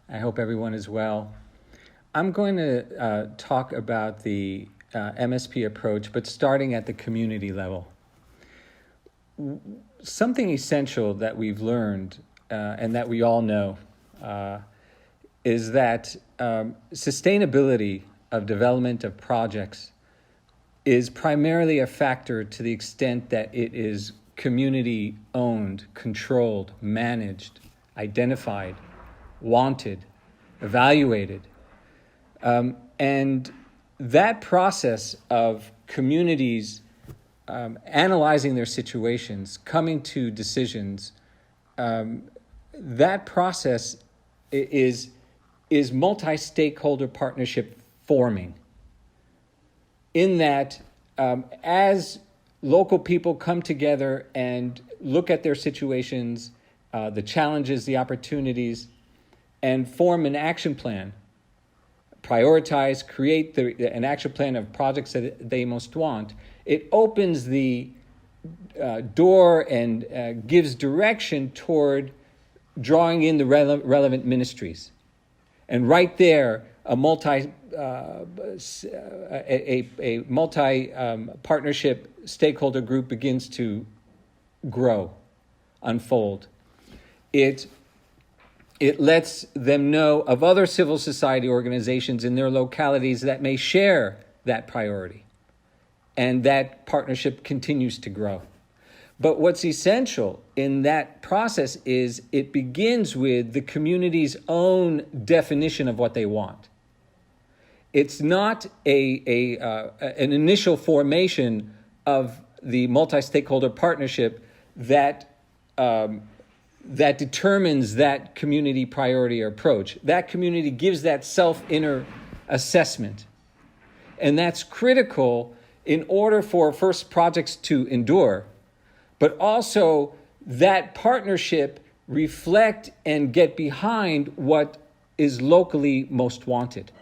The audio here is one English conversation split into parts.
I hope everyone is well. I'm going to talk about the MSP approach, but starting at the community level. Something essential that we've learned and that we all know is that sustainability of development of projects is primarily a factor to the extent that it is community owned, controlled, managed, identified, wanted, evaluated. And that process of communities analyzing their situations, coming to decisions, that process is multi-stakeholder partnership forming. In that, as local people come together and look at their situations, the challenges, the opportunities, and form an action plan, prioritize, create an action plan of projects that they most want, it opens the door and gives direction toward drawing in the relevant ministries. And right there, a multi partnership stakeholder group begins to grow, unfold. It lets them know of other civil society organizations in their localities that may share that priority, and that partnership continues to grow. But what's essential in that process is it begins with the community's own definition of what they want. It's not an initial formation of the multi-stakeholder partnership that determines that community priority or approach. That community gives that self-inner assessment. And that's critical in order for first projects to endure, but also that partnership reflect and get behind what is locally most wanted.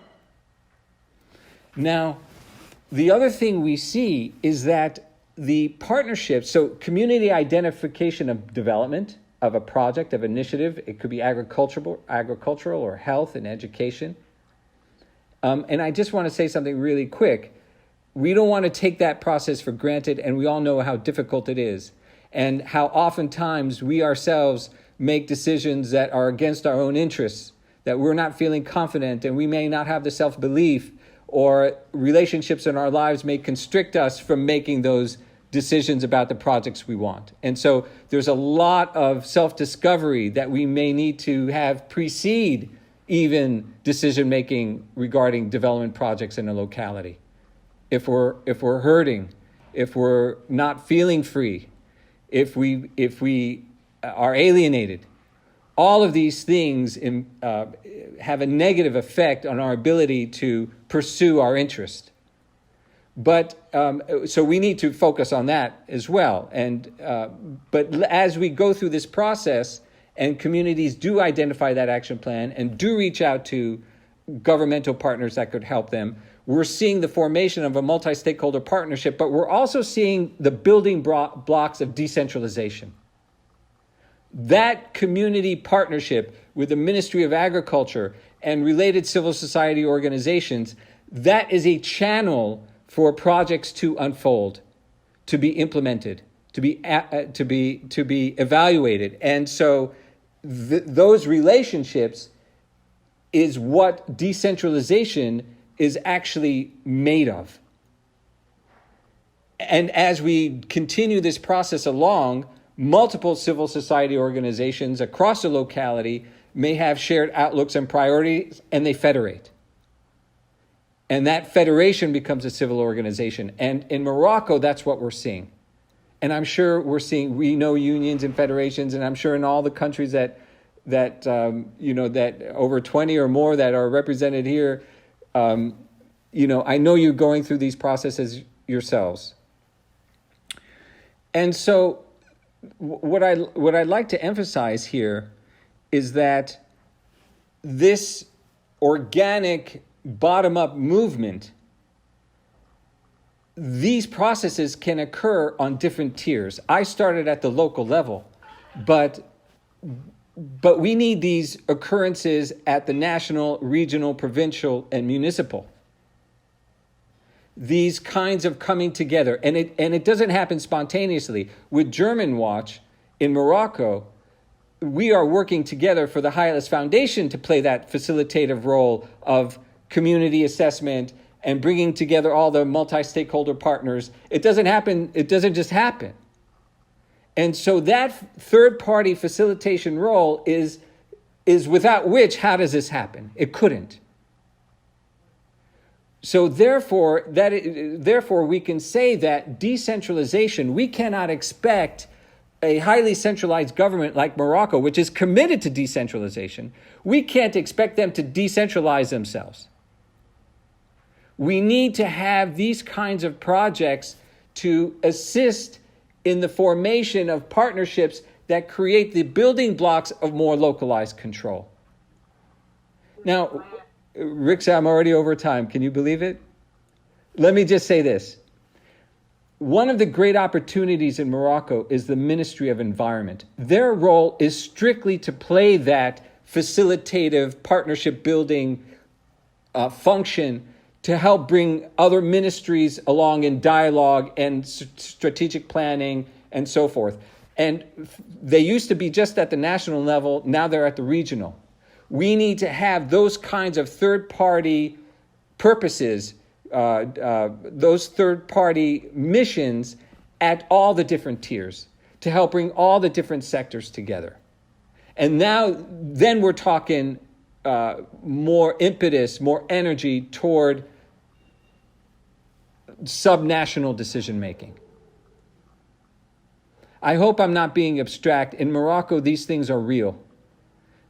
Now, the other thing we see is that the partnership, so community identification of development, of a project, of initiative, it could be agricultural or health and education. And I just want to say something really quick. We don't want to take that process for granted, and we all know how difficult it is, and how oftentimes we ourselves make decisions that are against our own interests, that we're not feeling confident, and we may not have the self-belief, or relationships in our lives may constrict us from making those decisions about the projects we want. And so there's a lot of self-discovery that we may need to have precede even decision-making regarding development projects in a locality. If we're hurting, if we're not feeling free, if we are alienated, all of these things have a negative effect on our ability to pursue our interest. But so we need to focus on that as well. But as we go through this process, and communities do identify that action plan and do reach out to governmental partners that could help them, we're seeing the formation of a multi-stakeholder partnership, but we're also seeing the building blocks of decentralization. That community partnership with the Ministry of Agriculture and related civil society organizations, that is a channel for projects to unfold, to be implemented, to be evaluated. And so those relationships is what decentralization is actually made of. And as we continue this process along, multiple civil society organizations across the locality may have shared outlooks and priorities, and they federate. And that federation becomes a civil organization. And in Morocco, that's what we're seeing. And I'm sure we know unions and federations, and I'm sure in all the countries that over 20 or more that are represented here, I know you're going through these processes yourselves. And so what I'd like to emphasize here is that this organic bottom-up movement, these processes can occur on different tiers. I started at the local level, but But we need these occurrences at the national, regional, provincial, and municipal. These kinds of coming together. And it doesn't happen spontaneously. With Germanwatch in Morocco, we are working together for the High Atlas Foundation to play that facilitative role of community assessment and bringing together all the multi-stakeholder partners. It doesn't happen. It doesn't just happen. And so that third-party facilitation role is without which, how does this happen? It couldn't. So therefore, we can say that decentralization, we cannot expect a highly centralized government like Morocco, which is committed to decentralization. We can't expect them to decentralize themselves. We need to have these kinds of projects to assist in the formation of partnerships that create the building blocks of more localized control. Now, Rick, I'm already over time. Can you believe it? Let me just say this. One of the great opportunities in Morocco is the Ministry of Environment. Their role is strictly to play that facilitative partnership building function to help bring other ministries along in dialogue and strategic planning and so forth. And they used to be just at the national level, now they're at the regional. We need to have those kinds of third-party purposes, those third-party missions at all the different tiers to help bring all the different sectors together. And then we're talking more impetus, more energy toward subnational decision-making. I hope I'm not being abstract. In Morocco, these things are real.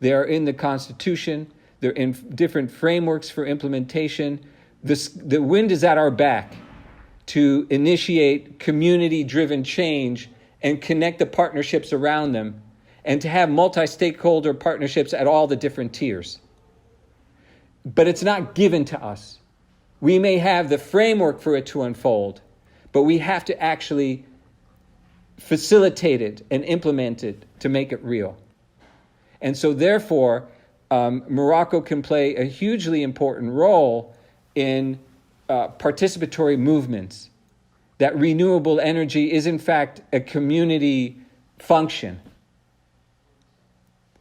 They are in the constitution. They're in different frameworks for implementation. The wind is at our back to initiate community-driven change and connect the partnerships around them and to have multi-stakeholder partnerships at all the different tiers. But it's not given to us. We may have the framework for it to unfold, but we have to actually facilitate it and implement it to make it real. And so therefore, Morocco can play a hugely important role in participatory movements. That renewable energy is in fact a community function.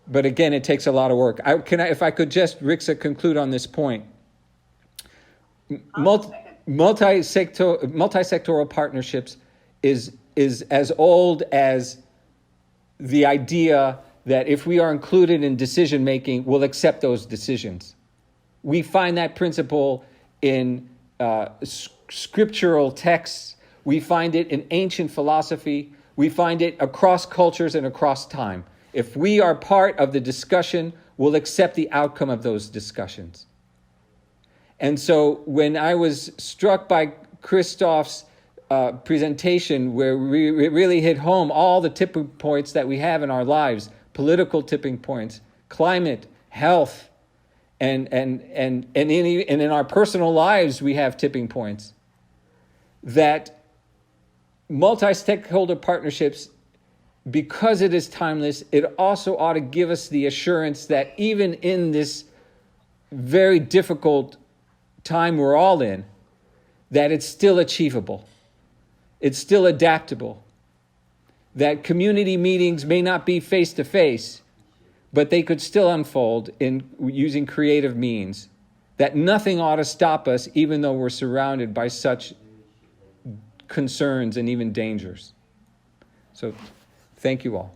But again, it takes a lot of work. If I could just, Rixa, conclude on this point. Multi-sectoral partnerships is as old as the idea that if we are included in decision making, we'll accept those decisions. We find that principle in scriptural texts. We find it in ancient philosophy. We find it across cultures and across time. If we are part of the discussion, we'll accept the outcome of those discussions. And so when I was struck by Christoph's presentation, where it really hit home all the tipping points that we have in our lives, political tipping points, climate, health, and in our personal lives we have tipping points, that multi-stakeholder partnerships, because it is timeless, it also ought to give us the assurance that even in this very difficult time we're all in, that it's still achievable. It's still adaptable. That community meetings may not be face-to-face, but they could still unfold in using creative means. That nothing ought to stop us, even though we're surrounded by such concerns and even dangers. So, thank you all.